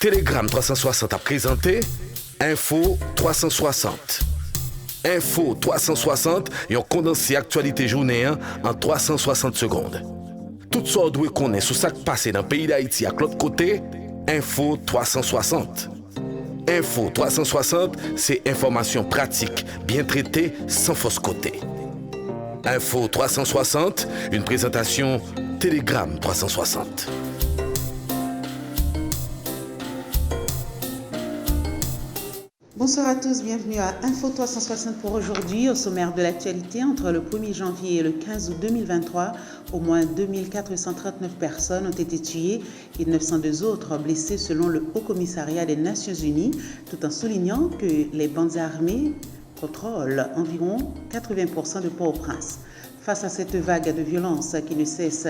Telegram 360 a présenté Info 360. Info 360 et on condensé actualité journée en 360 secondes. Tout ça doit connaître sur ce qui passe dans le pays d'Haïti à l'autre côté, Info 360. Info 360, c'est information pratique, bien traitée, sans fausse côté. Info 360, une présentation Telegram 360. Bonsoir à tous, bienvenue à Info 360 pour aujourd'hui. Au sommaire de l'actualité, entre le 1er janvier et le 15 août 2023, au moins 2439 personnes ont été tuées et 902 autres blessées selon le Haut Commissariat des Nations Unies, tout en soulignant que les bandes armées contrôlent environ 80% de Port-au-Prince. Face à cette vague de violence qui ne cesse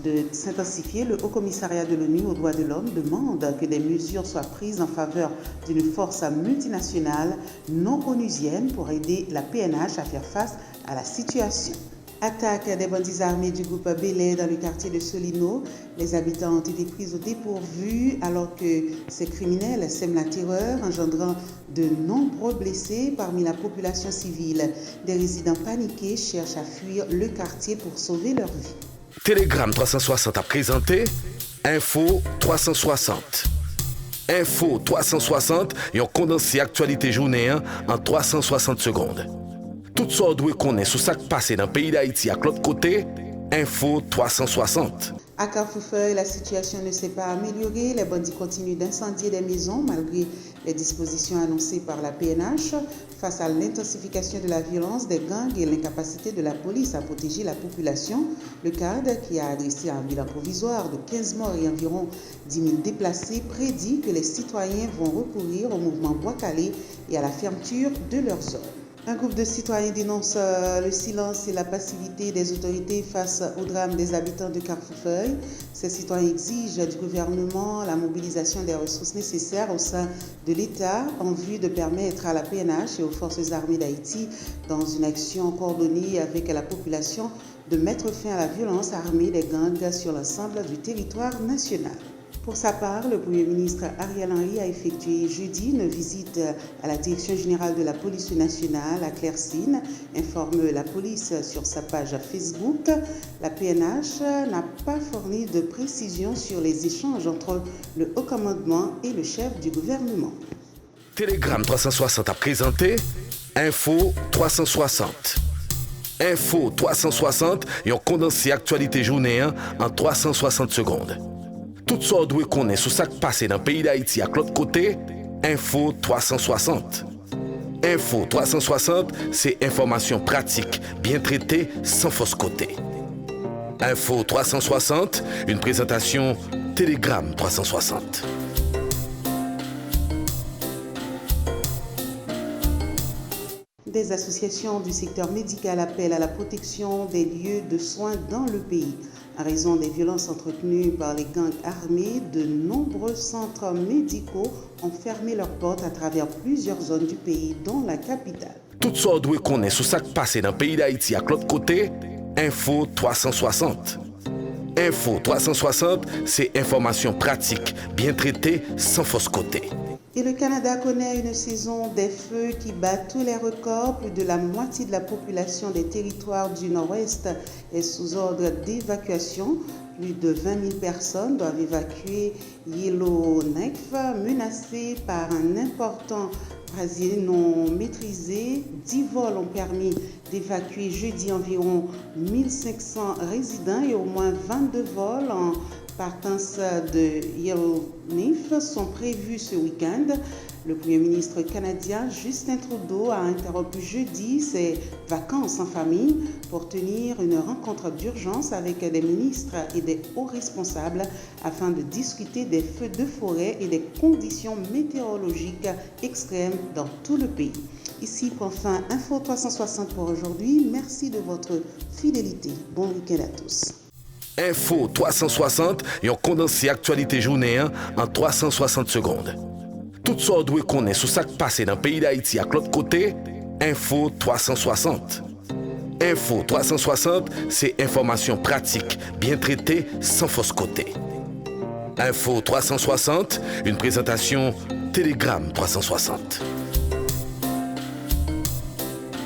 de s'intensifier, le Haut Commissariat de l'ONU aux droits de l'homme demande que des mesures soient prises en faveur d'une force multinationale non onusienne pour aider la PNH à faire face à la situation. Attaque des bandits armés du groupe Belay dans le quartier de Solino. Les habitants ont été pris au dépourvu alors que ces criminels sèment la terreur, engendrant de nombreux blessés parmi la population civile. Des résidents paniqués cherchent à fuir le quartier pour sauver leur vie. Telegram 360 a présenté Info 360. Info 360 et on condensé actualité journée en 360 secondes. Tout ça doit connaître sur ce qui passe dans le pays d'Haïti à l'autre côté, Info 360. À Carrefourfeuille, la situation ne s'est pas améliorée. Les bandits continuent d'incendier des maisons malgré les dispositions annoncées par la PNH. Face à l'intensification de la violence des gangs et l'incapacité de la police à protéger la population, le CAD, qui a adressé un bilan provisoire de 15 morts et environ 10 000 déplacés, prédit que les citoyens vont recourir au mouvement Bois Calais et à la fermeture de leurs zones. Un groupe de citoyens dénonce le silence et la passivité des autorités face au drame des habitants de Carrefourfeuille. Ces citoyens exigent du gouvernement la mobilisation des ressources nécessaires au sein de l'État en vue de permettre à la PNH et aux forces armées d'Haïti, dans une action coordonnée avec la population, de mettre fin à la violence armée des gangs sur l'ensemble du territoire national. Pour sa part, le Premier ministre Ariel Henry a effectué jeudi une visite à la Direction générale de la police nationale à Clairsine, informe la police sur sa page Facebook. La PNH n'a pas fourni de précisions sur les échanges entre le haut commandement et le chef du gouvernement. Telegram 360 a présenté Info 360. Info 360 et on condensé actualité journée en 360 secondes. Tout ça doit connaître sur ce qui passe dans le pays d'Haïti à l'autre côté, Info 360. Info 360, c'est information pratique, bien traitée, sans fausse côté. Info 360, une présentation Telegram 360. Des associations du secteur médical appellent à la protection des lieux de soins dans le pays. En raison des violences entretenues par les gangs armés, de nombreux centres médicaux ont fermé leurs portes à travers plusieurs zones du pays, dont la capitale. Tout ça doit connaître sur ce qui passe dans le pays d'Haïti à l'autre côté, Info 360. Info 360, c'est information pratique, bien traitée, sans fausse côté. Et le Canada connaît une saison des feux qui bat tous les records. Plus de la moitié de la population des territoires du Nord-Ouest est sous ordre d'évacuation. Plus de 20 000 personnes doivent évacuer Yellowknife, menacée par un important brasier non maîtrisé. 10 vols ont permis d'évacuer jeudi environ 1500 résidents et au moins 22 vols en partance de Yellowknife sont prévus ce week-end. Le Premier ministre canadien Justin Trudeau a interrompu jeudi ses vacances en famille pour tenir une rencontre d'urgence avec des ministres et des hauts responsables afin de discuter des feux de forêt et des conditions météorologiques extrêmes dans tout le pays. Ici prend fin Info 360 pour aujourd'hui. Merci de votre fidélité. Bon week-end à tous. Info 360 et on condensé actualité journée en 360 secondes. Tout ça doit connaître sur ce qui passe dans le pays d'Haïti à l'autre côté, Info 360. Info 360, c'est information pratique, bien traitée, sans fausse côté. Info 360, une présentation Télégramme 360.